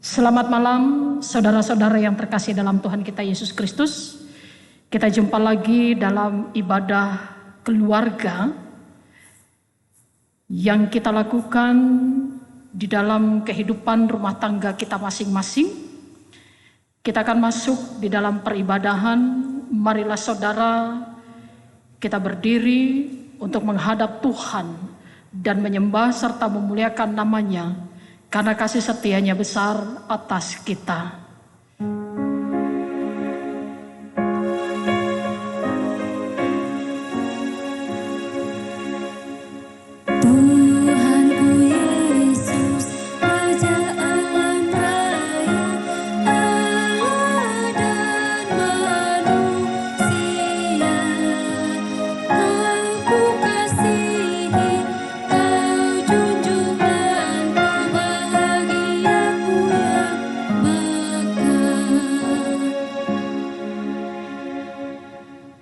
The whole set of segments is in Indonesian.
Selamat malam saudara-saudara yang terkasih dalam Tuhan kita Yesus Kristus. Kita jumpa lagi dalam ibadah keluarga yang kita lakukan di dalam kehidupan rumah tangga kita masing-masing. Kita akan masuk di dalam peribadahan. Marilah saudara kita berdiri untuk menghadap Tuhan dan menyembah serta memuliakan namanya, karena kasih setianya besar atas kita.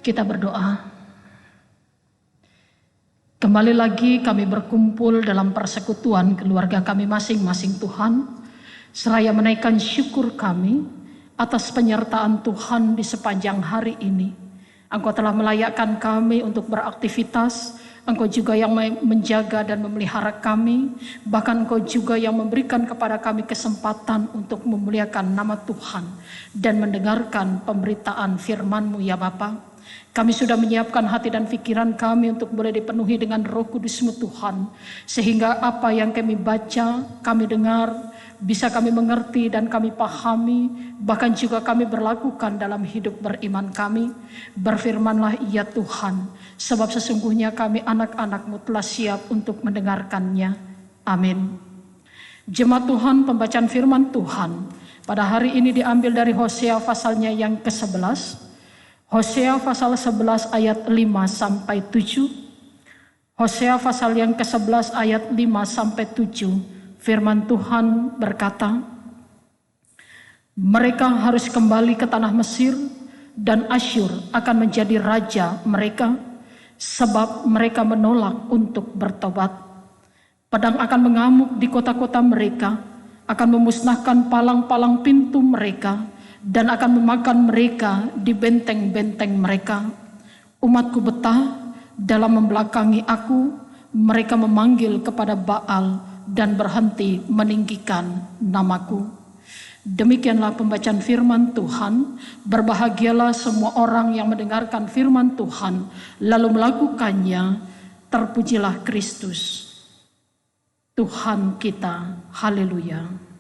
Kita berdoa. Kembali lagi kami berkumpul dalam persekutuan keluarga kami masing-masing Tuhan. Seraya menaikkan syukur kami atas penyertaan Tuhan di sepanjang hari ini. Engkau telah melayakkan kami untuk beraktivitas. Engkau juga yang menjaga dan memelihara kami. Bahkan Engkau juga yang memberikan kepada kami kesempatan untuk memuliakan nama Tuhan dan mendengarkan pemberitaan firman-Mu ya Bapa. Kami sudah menyiapkan hati dan pikiran kami untuk boleh dipenuhi dengan Roh Kudus-Mu Tuhan. Sehingga apa yang kami baca, kami dengar, bisa kami mengerti dan kami pahami. Bahkan juga kami berlakukan dalam hidup beriman kami. Berfirmanlah ya Tuhan, sebab sesungguhnya kami anak-anak-Mu telah siap untuk mendengarkannya. Amin. Jemaat Tuhan, pembacaan firman Tuhan pada hari ini diambil dari Hosea pasalnya yang ke-11. Hosea pasal 11 ayat 5 sampai 7. Hosea pasal yang ke-11 ayat 5 sampai 7. Firman Tuhan berkata, mereka harus kembali ke tanah Mesir dan Asyur akan menjadi raja mereka, sebab mereka menolak untuk bertobat. Pedang akan mengamuk di kota-kota mereka, akan memusnahkan palang-palang pintu mereka, dan akan memakan mereka di benteng-benteng mereka. Umatku betah dalam membelakangi aku, mereka memanggil kepada Baal dan berhenti meninggikan namaku. Demikianlah pembacaan firman Tuhan. Berbahagialah semua orang yang mendengarkan firman Tuhan lalu melakukannya. Terpujilah Kristus Tuhan kita. Haleluya.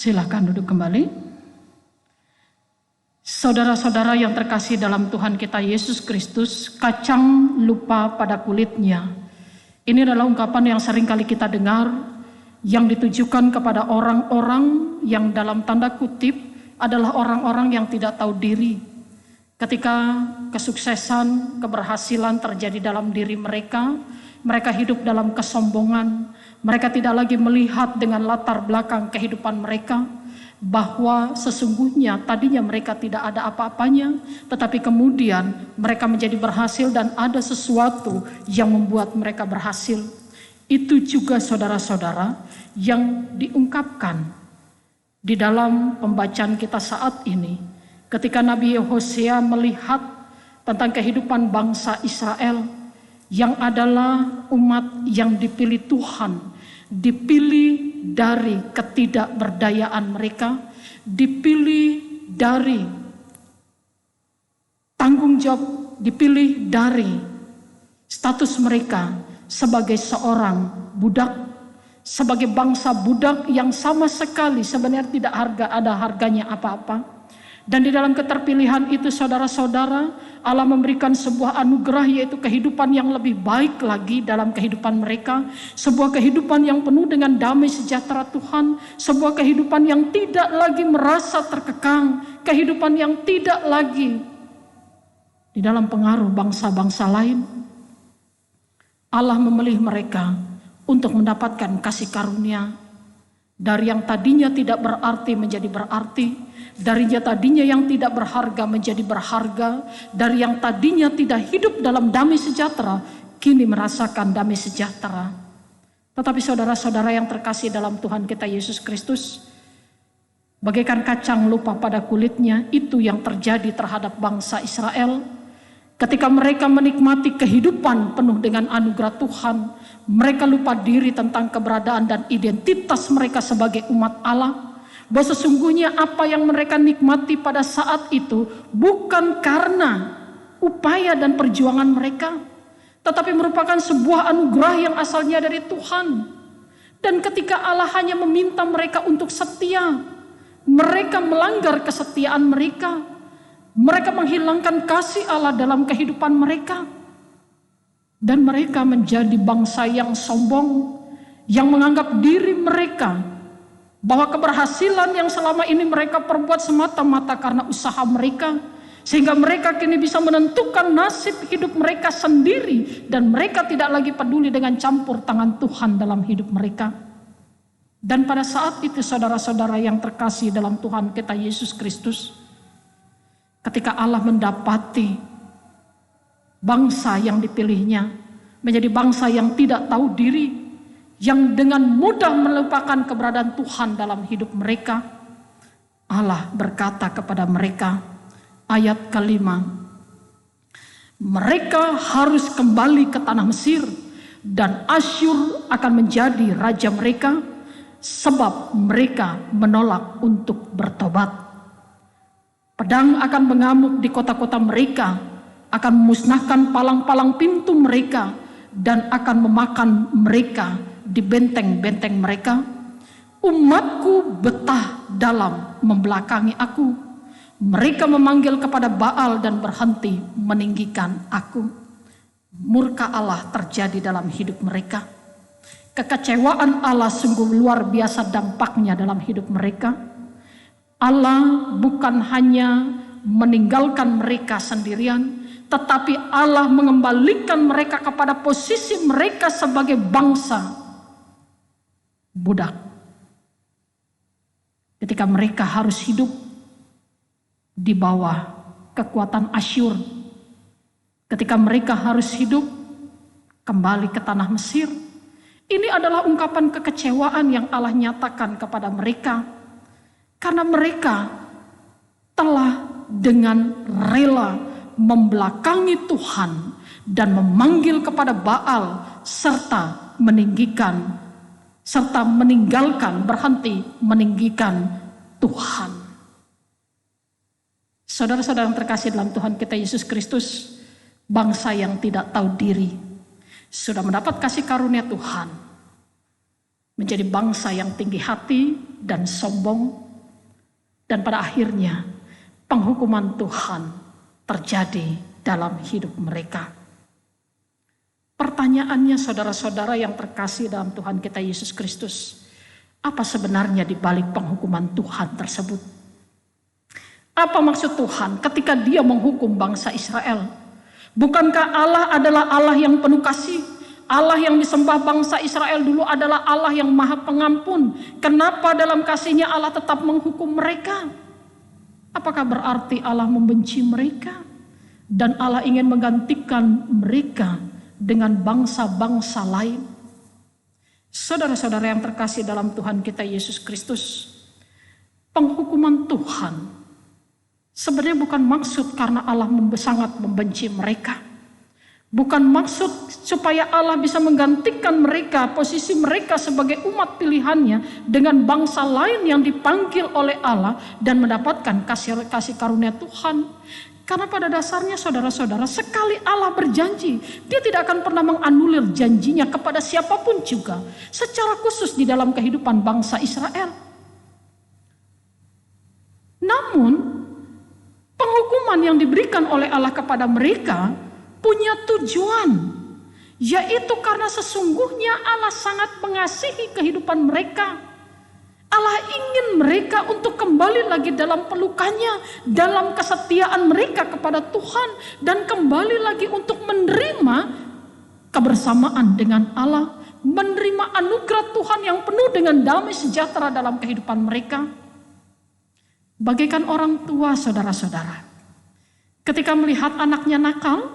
Silakan duduk kembali. Saudara-saudara yang terkasih dalam Tuhan kita Yesus Kristus, kacang lupa pada kulitnya. Ini adalah ungkapan yang sering kali kita dengar, yang ditujukan kepada orang-orang yang dalam tanda kutip adalah orang-orang yang tidak tahu diri. Ketika kesuksesan, keberhasilan terjadi dalam diri mereka, mereka hidup dalam kesombongan. Mereka tidak lagi melihat dengan latar belakang kehidupan mereka, bahwa sesungguhnya tadinya mereka tidak ada apa-apanya, tetapi kemudian mereka menjadi berhasil dan ada sesuatu yang membuat mereka berhasil. Itu juga saudara-saudara yang diungkapkan di dalam pembacaan kita saat ini. Ketika Nabi Hosea melihat tentang kehidupan bangsa Israel, yang adalah umat yang dipilih Tuhan, dipilih dari ketidakberdayaan mereka, dipilih dari tanggung jawab, dipilih dari status mereka sebagai seorang budak, sebagai bangsa budak yang sama sekali sebenarnya tidak ada harganya apa-apa. Dan di dalam keterpilihan itu saudara-saudara, Allah memberikan sebuah anugerah, yaitu kehidupan yang lebih baik lagi dalam kehidupan mereka. Sebuah kehidupan yang penuh dengan damai sejahtera Tuhan. Sebuah kehidupan yang tidak lagi merasa terkekang. Kehidupan yang tidak lagi di dalam pengaruh bangsa-bangsa lain. Allah memilih mereka untuk mendapatkan kasih karunia Dari yang tadinya tidak berarti menjadi berarti. Dari yang tadinya yang tidak berharga menjadi berharga. Dari yang tadinya tidak hidup dalam damai sejahtera, kini merasakan damai sejahtera. Tetapi saudara-saudara yang terkasih dalam Tuhan kita Yesus Kristus, bagaikan kacang lupa pada kulitnya, itu yang terjadi terhadap bangsa Israel. Ketika mereka menikmati kehidupan penuh dengan anugerah Tuhan, mereka lupa diri tentang keberadaan dan identitas mereka sebagai umat Allah. Bahwa sesungguhnya apa yang mereka nikmati pada saat itu bukan karena upaya dan perjuangan mereka, tetapi merupakan sebuah anugerah yang asalnya dari Tuhan. Dan ketika Allah hanya meminta mereka untuk setia, mereka melanggar kesetiaan mereka. Mereka menghilangkan kasih Allah dalam kehidupan mereka. Dan mereka menjadi bangsa yang sombong, yang menganggap diri mereka bahwa keberhasilan yang selama ini mereka perbuat semata-mata karena usaha mereka, sehingga mereka kini bisa menentukan nasib hidup mereka sendiri, dan mereka tidak lagi peduli dengan campur tangan Tuhan dalam hidup mereka. Dan pada saat itu saudara-saudara yang terkasih dalam Tuhan kita Yesus Kristus, ketika Allah mendapati bangsa yang dipilihnya menjadi bangsa yang tidak tahu diri, yang dengan mudah melupakan keberadaan Tuhan dalam hidup mereka, Allah berkata kepada mereka, ayat kelima, mereka harus kembali ke tanah Mesir dan Asyur akan menjadi raja mereka, sebab mereka menolak untuk bertobat. Pedang akan mengamuk di kota-kota mereka, akan memusnahkan palang-palang pintu mereka, dan akan memakan mereka di benteng-benteng mereka. Umatku betah dalam membelakangi aku. Mereka memanggil kepada Baal dan berhenti meninggikan aku. Murka Allah terjadi dalam hidup mereka. Kekecewaan Allah sungguh luar biasa dampaknya dalam hidup mereka. Allah bukan hanya meninggalkan mereka sendirian, tetapi Allah mengembalikan mereka kepada posisi mereka sebagai bangsa budak. Ketika mereka harus hidup di bawah kekuatan Asyur, ketika mereka harus hidup kembali ke tanah Mesir, ini adalah ungkapan kekecewaan yang Allah nyatakan kepada mereka. Karena mereka telah dengan rela membelakangi Tuhan dan memanggil kepada Baal serta meninggalkan, berhenti meninggikan Tuhan. Saudara-saudara yang terkasih dalam Tuhan kita Yesus Kristus, bangsa yang tidak tahu diri sudah mendapat kasih karunia Tuhan, menjadi bangsa yang tinggi hati dan sombong. Dan pada akhirnya penghukuman Tuhan terjadi dalam hidup mereka. Pertanyaannya saudara-saudara yang terkasih dalam Tuhan kita Yesus Kristus, apa sebenarnya di balik penghukuman Tuhan tersebut? Apa maksud Tuhan ketika Dia menghukum bangsa Israel? Bukankah Allah adalah Allah yang penuh kasih? Allah yang disembah bangsa Israel dulu adalah Allah yang maha pengampun. Kenapa dalam kasihnya Allah tetap menghukum mereka? Apakah berarti Allah membenci mereka? Dan Allah ingin menggantikan mereka dengan bangsa-bangsa lain? Saudara-saudara yang terkasih dalam Tuhan kita Yesus Kristus, penghukuman Tuhan sebenarnya bukan maksud karena Allah sangat membenci mereka. Bukan maksud supaya Allah bisa menggantikan mereka, posisi mereka sebagai umat pilihannya dengan bangsa lain yang dipanggil oleh Allah dan mendapatkan kasih karunia Tuhan. Karena pada dasarnya saudara-saudara, sekali Allah berjanji, Dia tidak akan pernah menganulir janjinya kepada siapapun juga, secara khusus di dalam kehidupan bangsa Israel. Namun, penghukuman yang diberikan oleh Allah kepada mereka punya tujuan, yaitu karena sesungguhnya Allah sangat mengasihi kehidupan mereka. Allah ingin mereka untuk kembali lagi dalam pelukannya, dalam kesetiaan mereka kepada Tuhan, dan kembali lagi untuk menerima kebersamaan dengan Allah, menerima anugerah Tuhan yang penuh dengan damai sejahtera dalam kehidupan mereka. Bagaikan orang tua, saudara-saudara, ketika melihat anaknya nakal,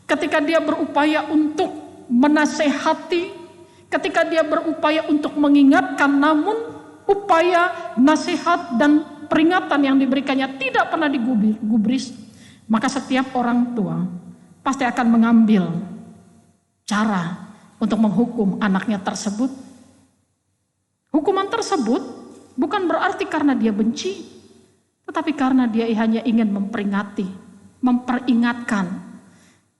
ketika dia berupaya untuk menasehati, ketika dia berupaya untuk mengingatkan, namun upaya nasihat dan peringatan yang diberikannya tidak pernah digubris, maka setiap orang tua pasti akan mengambil cara untuk menghukum anaknya tersebut. Hukuman tersebut bukan berarti karena dia benci, tetapi karena dia hanya ingin memperingati, memperingatkan.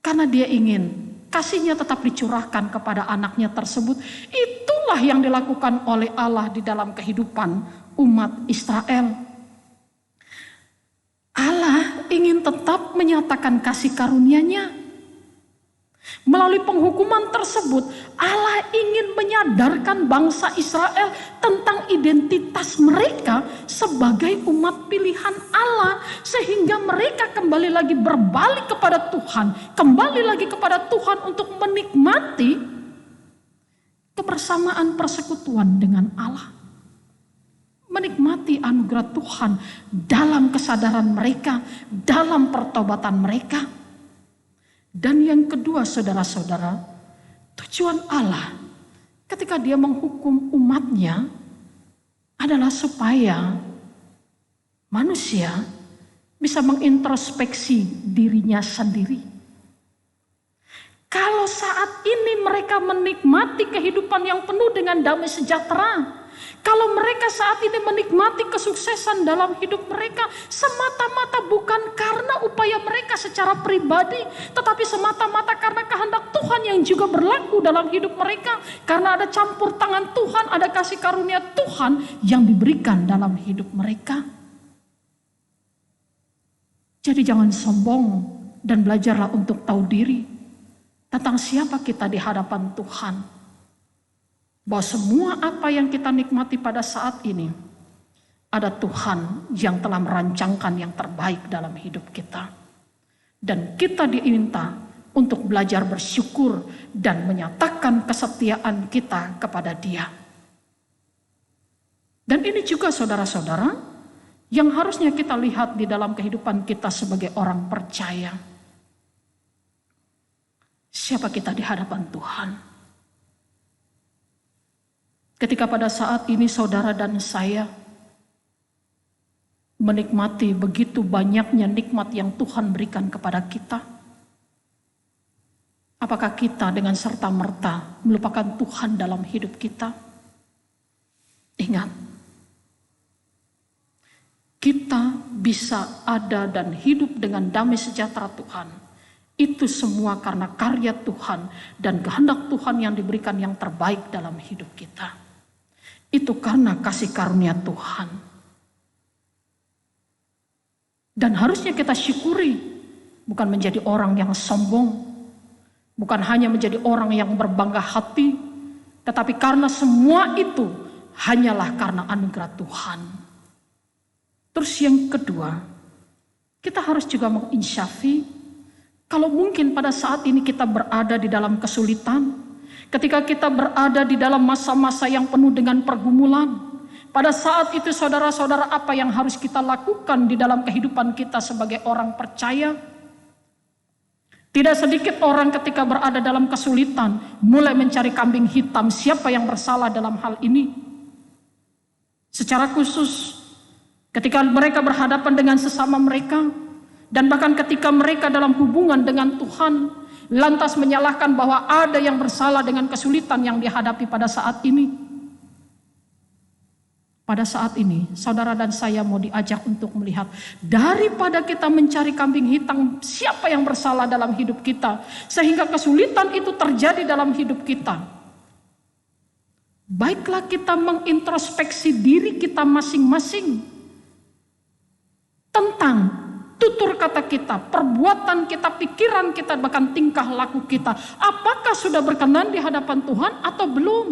Karena dia ingin kasihnya tetap dicurahkan kepada anaknya tersebut. Itulah yang dilakukan oleh Allah di dalam kehidupan umat Israel. Allah ingin tetap menyatakan kasih karunia-Nya. Melalui penghukuman tersebut, Allah ingin menyadarkan bangsa Israel tentang identitas mereka sebagai umat pilihan Allah. Sehingga mereka kembali lagi berbalik kepada Tuhan. Kembali lagi kepada Tuhan untuk menikmati kebersamaan persekutuan dengan Allah. Menikmati anugerah Tuhan dalam kesadaran mereka, dalam pertobatan mereka. Dan yang kedua, saudara-saudara, tujuan Allah ketika dia menghukum umatnya adalah supaya manusia bisa mengintrospeksi dirinya sendiri. Kalau saat ini mereka menikmati kehidupan yang penuh dengan damai sejahtera, kalau mereka saat ini menikmati kesuksesan dalam hidup mereka, semata-mata bukan karena upaya mereka secara pribadi, tetapi semata-mata karena kehendak Tuhan yang juga berlaku dalam hidup mereka. Karena ada campur tangan Tuhan, ada kasih karunia Tuhan yang diberikan dalam hidup mereka. Jadi jangan sombong dan belajarlah untuk tahu diri tentang siapa kita di hadapan Tuhan. Bahwa semua apa yang kita nikmati pada saat ini, ada Tuhan yang telah merancangkan yang terbaik dalam hidup kita. Dan kita diminta untuk belajar bersyukur dan menyatakan kesetiaan kita kepada Dia. Dan ini juga saudara-saudara, yang harusnya kita lihat di dalam kehidupan kita sebagai orang percaya. Siapa kita di hadapan Tuhan? Ketika pada saat ini saudara dan saya menikmati begitu banyaknya nikmat yang Tuhan berikan kepada kita, apakah kita dengan serta-merta melupakan Tuhan dalam hidup kita? Ingat, kita bisa ada dan hidup dengan damai sejahtera Tuhan. Itu semua karena karya Tuhan dan kehendak Tuhan yang diberikan yang terbaik dalam hidup kita. Itu karena kasih karunia Tuhan. Dan harusnya kita syukuri, bukan menjadi orang yang sombong, bukan hanya menjadi orang yang berbangga hati, tetapi karena semua itu hanyalah karena anugerah Tuhan. Terus yang kedua, kita harus juga menginsyafi, kalau mungkin pada saat ini kita berada di dalam kesulitan, ketika kita berada di dalam masa-masa yang penuh dengan pergumulan, pada saat itu saudara-saudara, apa yang harus kita lakukan di dalam kehidupan kita sebagai orang percaya? Tidak sedikit orang ketika berada dalam kesulitan mulai mencari kambing hitam, siapa yang bersalah dalam hal ini. Secara khusus ketika mereka berhadapan dengan sesama mereka, dan bahkan ketika mereka dalam hubungan dengan Tuhan, lantas menyalahkan bahwa ada yang bersalah dengan kesulitan yang dihadapi pada saat ini. Pada saat ini, saudara dan saya mau diajak untuk melihat, daripada kita mencari kambing hitam, siapa yang bersalah dalam hidup kita, sehingga kesulitan itu terjadi dalam hidup kita. Baiklah kita mengintrospeksi diri kita masing-masing tentang tutur kata kita, perbuatan kita, pikiran kita, bahkan tingkah laku kita. Apakah sudah berkenan di hadapan Tuhan atau belum?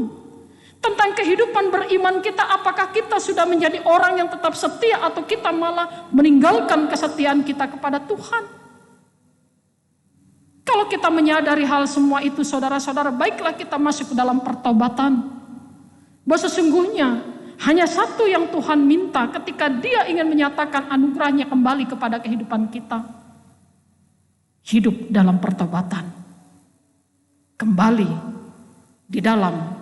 Tentang kehidupan beriman kita, apakah kita sudah menjadi orang yang tetap setia atau kita malah meninggalkan kesetiaan kita kepada Tuhan? Kalau kita menyadari hal semua itu, saudara-saudara, baiklah kita masuk ke dalam pertobatan. Bahwa sesungguhnya hanya satu yang Tuhan minta ketika Dia ingin menyatakan anugerahnya kembali kepada kehidupan kita. Hidup dalam pertobatan. Kembali di dalam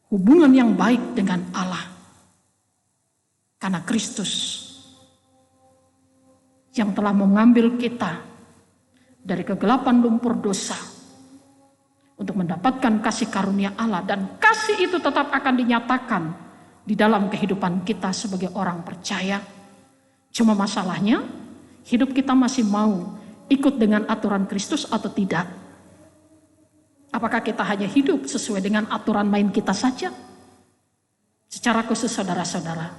hubungan yang baik dengan Allah. Karena Kristus yang telah mengambil kita dari kegelapan lumpur dosa untuk mendapatkan kasih karunia Allah, dan kasih itu tetap akan dinyatakan di dalam kehidupan kita sebagai orang percaya. Cuma masalahnya, hidup kita masih mau ikut dengan aturan Kristus atau tidak? Apakah kita hanya hidup sesuai dengan aturan main kita saja? Secara khusus saudara-saudara,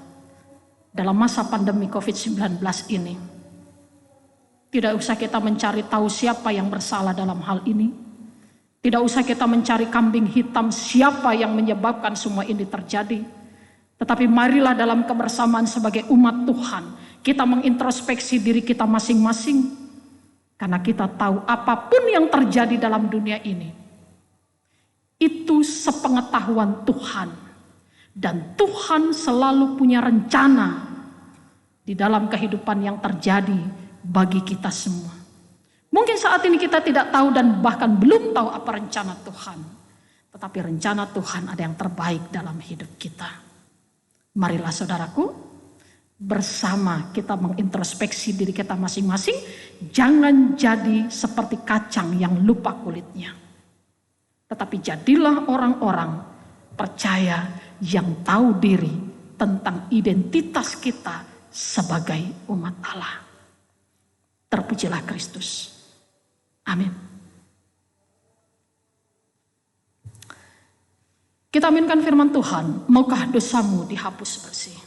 dalam masa pandemi COVID-19 ini, tidak usah kita mencari tahu siapa yang bersalah dalam hal ini. Tidak usah kita mencari kambing hitam siapa yang menyebabkan semua ini terjadi. Tetapi marilah dalam kebersamaan sebagai umat Tuhan, kita mengintrospeksi diri kita masing-masing. Karena kita tahu apapun yang terjadi dalam dunia ini, itu sepengetahuan Tuhan. Dan Tuhan selalu punya rencana di dalam kehidupan yang terjadi bagi kita semua. Mungkin saat ini kita tidak tahu dan bahkan belum tahu apa rencana Tuhan. Tetapi rencana Tuhan ada yang terbaik dalam hidup kita. Marilah saudaraku, bersama kita mengintrospeksi diri kita masing-masing. Jangan jadi seperti kacang yang lupa kulitnya. Tetapi jadilah orang-orang percaya yang tahu diri tentang identitas kita sebagai umat Allah. Terpujilah Kristus. Amin. Kita aminkan firman Tuhan. Maukah dosamu dihapus bersih?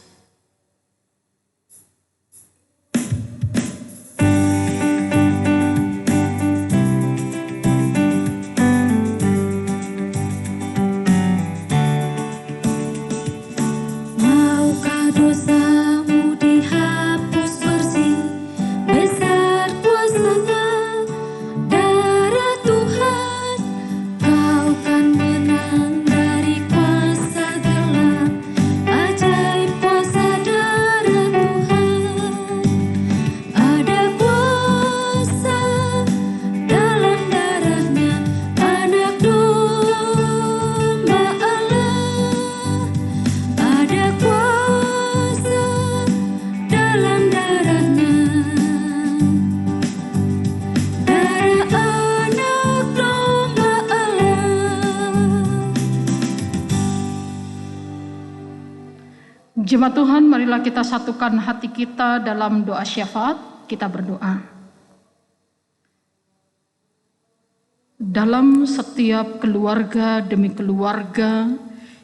Jemaat Tuhan, marilah kita satukan hati kita dalam doa syafaat. Kita berdoa. Dalam setiap keluarga demi keluarga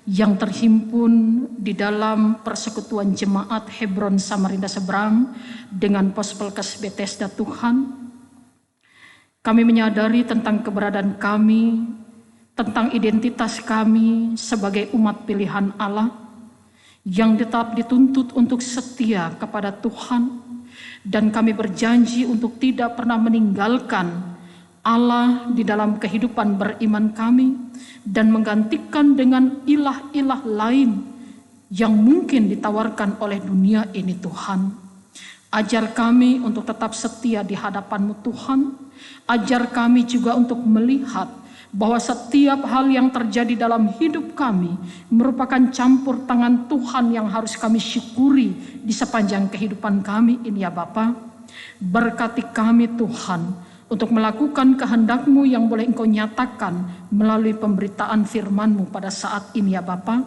yang terhimpun di dalam persekutuan jemaat Hebron Samarinda Seberang dengan Pospelkes Bethesda Tuhan, kami menyadari tentang keberadaan kami, tentang identitas kami sebagai umat pilihan Allah, yang tetap dituntut untuk setia kepada Tuhan, dan kami berjanji untuk tidak pernah meninggalkan Allah di dalam kehidupan beriman kami dan menggantikan dengan ilah-ilah lain yang mungkin ditawarkan oleh dunia ini. Tuhan, ajar kami untuk tetap setia di hadapan-Mu Tuhan. Ajar kami juga untuk melihat bahwa setiap hal yang terjadi dalam hidup kami merupakan campur tangan Tuhan yang harus kami syukuri di sepanjang kehidupan kami ini ya Bapa. Berkati kami Tuhan untuk melakukan kehendak-Mu yang boleh Engkau nyatakan melalui pemberitaan firman-Mu pada saat ini ya Bapa.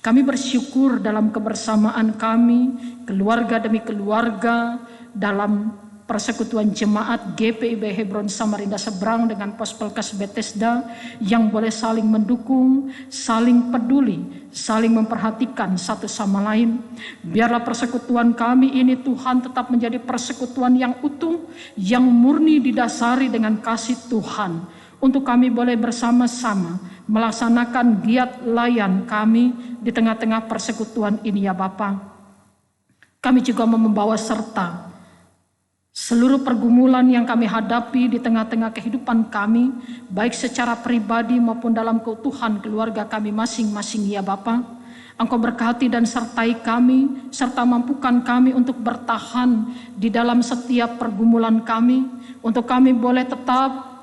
Kami bersyukur dalam kebersamaan kami, keluarga demi keluarga, dalam persekutuan jemaat GPIB Hebron Samarinda Seberang dengan Pospelkes Bethesda yang boleh saling mendukung, saling peduli, saling memperhatikan satu sama lain. Biarlah persekutuan kami ini Tuhan tetap menjadi persekutuan yang utuh, yang murni didasari dengan kasih Tuhan. Untuk kami boleh bersama-sama melaksanakan giat layan kami di tengah-tengah persekutuan ini ya Bapa. Kami juga membawa serta Seluruh pergumulan yang kami hadapi di tengah-tengah kehidupan kami, baik secara pribadi maupun dalam keutuhan keluarga kami masing-masing ya Bapa, Engkau berkati dan sertai kami, serta mampukan kami untuk bertahan di dalam setiap pergumulan kami, untuk kami boleh tetap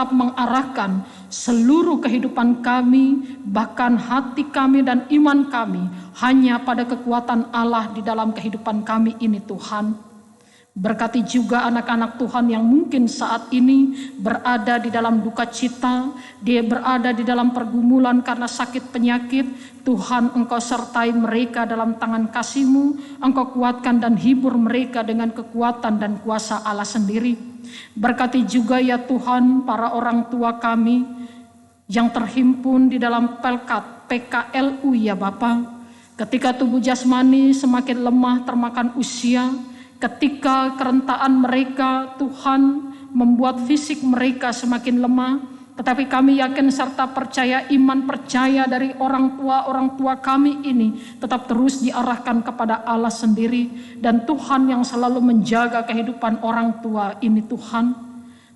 mengarahkan seluruh kehidupan kami, bahkan hati kami dan iman kami, hanya pada kekuatan Allah di dalam kehidupan kami ini Tuhan. Berkati juga anak-anak Tuhan yang mungkin saat ini berada di dalam duka cita, dia berada di dalam pergumulan karena sakit penyakit. Tuhan, Engkau sertai mereka dalam tangan kasih-Mu, Engkau kuatkan dan hibur mereka dengan kekuatan dan kuasa Allah sendiri. Berkati juga ya Tuhan para orang tua kami yang terhimpun di dalam Pelkat PKLU ya Bapa. Ketika tubuh jasmani semakin lemah termakan usia, ketika kerentaan mereka Tuhan membuat fisik mereka semakin lemah, tetapi kami yakin serta percaya, iman percaya dari orang tua kami ini tetap terus diarahkan kepada Allah sendiri, dan Tuhan yang selalu menjaga kehidupan orang tua ini Tuhan.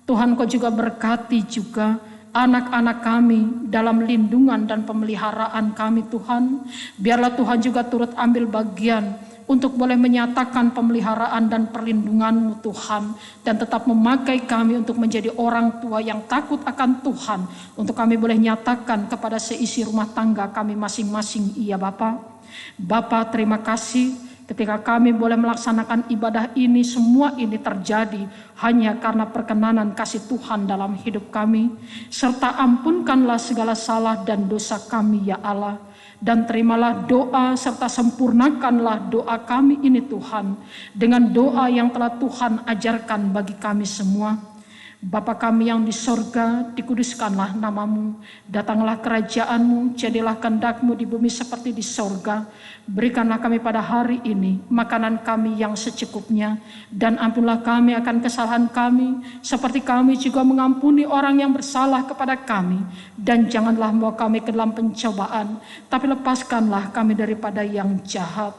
Tuhan Kau juga berkati juga anak-anak kami dalam lindungan dan pemeliharaan kami Tuhan. Biarlah Tuhan juga turut ambil bagian untuk boleh menyatakan pemeliharaan dan perlindungan-Mu Tuhan, dan tetap memakai kami untuk menjadi orang tua yang takut akan Tuhan, untuk kami boleh nyatakan kepada seisi rumah tangga kami masing-masing iya Bapa. Bapa, terima kasih ketika kami boleh melaksanakan ibadah ini, semua ini terjadi hanya karena perkenanan kasih Tuhan dalam hidup kami, serta ampunkanlah segala salah dan dosa kami ya Allah. Dan terimalah doa serta sempurnakanlah doa kami ini Tuhan, dengan doa yang telah Tuhan ajarkan bagi kami semua. Bapa kami yang di sorga, dikuduskanlah nama-Mu, datanglah kerajaan-Mu, jadilah kehendak-Mu di bumi seperti di sorga. Berikanlah kami pada hari ini makanan kami yang secukupnya, dan ampunlah kami akan kesalahan kami, seperti kami juga mengampuni orang yang bersalah kepada kami. Dan janganlah membawa kami ke dalam pencobaan, tapi lepaskanlah kami daripada yang jahat.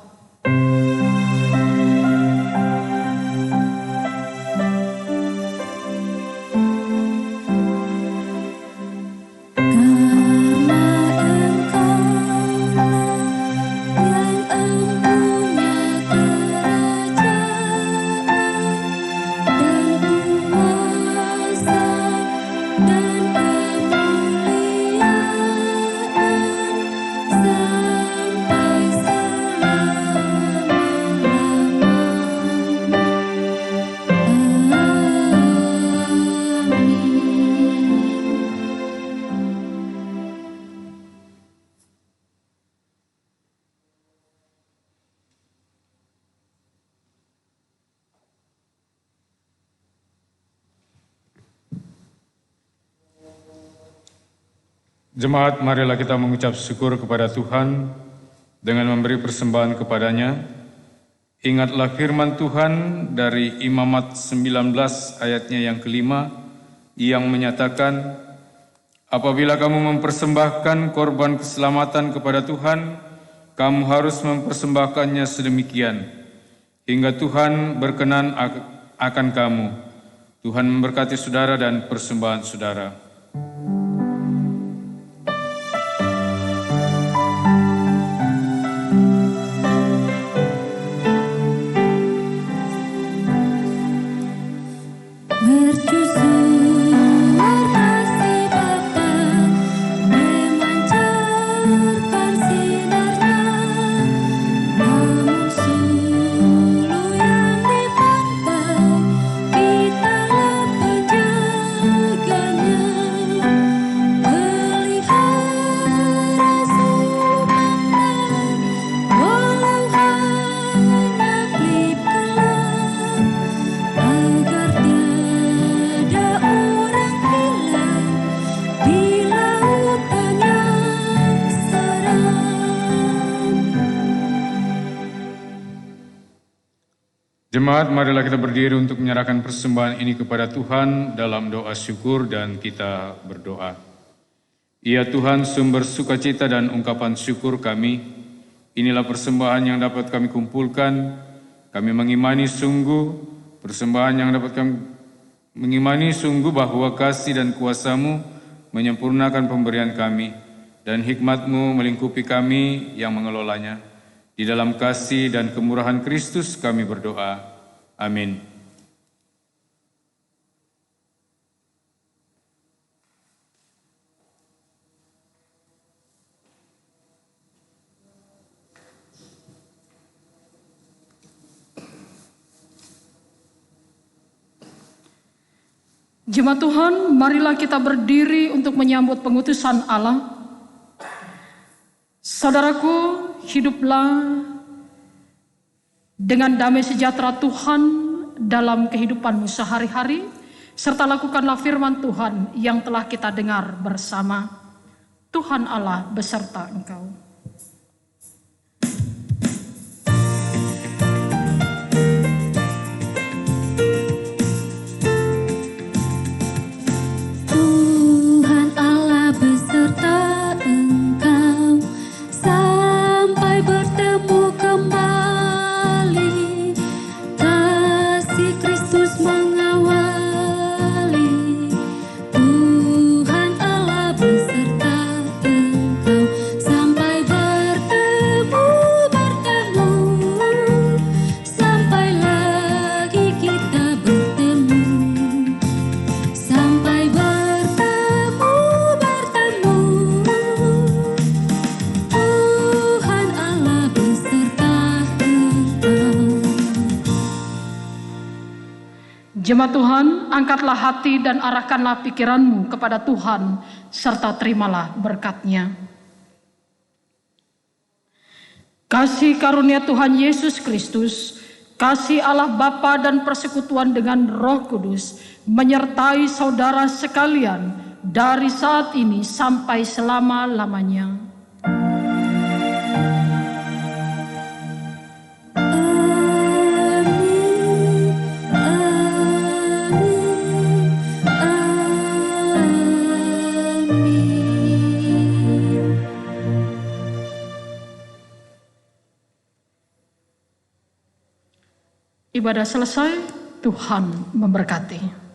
Jemaat, marilah kita mengucap syukur kepada Tuhan dengan memberi persembahan kepadanya. Ingatlah firman Tuhan dari Imamat 19 ayatnya yang kelima, yang menyatakan, apabila kamu mempersembahkan korban keselamatan kepada Tuhan, kamu harus mempersembahkannya sedemikian, hingga Tuhan berkenan akan kamu. Tuhan memberkati saudara dan persembahan saudara. Jemaat, marilah kita berdiri untuk menyerahkan persembahan ini kepada Tuhan dalam doa syukur, dan kita berdoa. Ya Tuhan, sumber sukacita dan ungkapan syukur kami, inilah persembahan yang dapat kami kumpulkan Kami mengimani sungguh bahwa kasih dan kuasa-Mu menyempurnakan pemberian kami, dan hikmat-Mu melingkupi kami yang mengelolanya. Di dalam kasih dan kemurahan Kristus kami berdoa. Amin. Jemaat Tuhan, marilah kita berdiri untuk menyambut pengutusan Allah. Saudaraku, hiduplah dengan damai sejahtera Tuhan dalam kehidupanmu sehari-hari, serta lakukanlah firman Tuhan yang telah kita dengar bersama. Tuhan Allah beserta engkau. Jemaat Tuhan, angkatlah hati dan arahkanlah pikiranmu kepada Tuhan, serta terimalah berkat-Nya. Kasih karunia Tuhan Yesus Kristus, kasih Allah Bapa dan persekutuan dengan Roh Kudus, menyertai saudara sekalian dari saat ini sampai selama-lamanya. Ibadah selesai, Tuhan memberkati.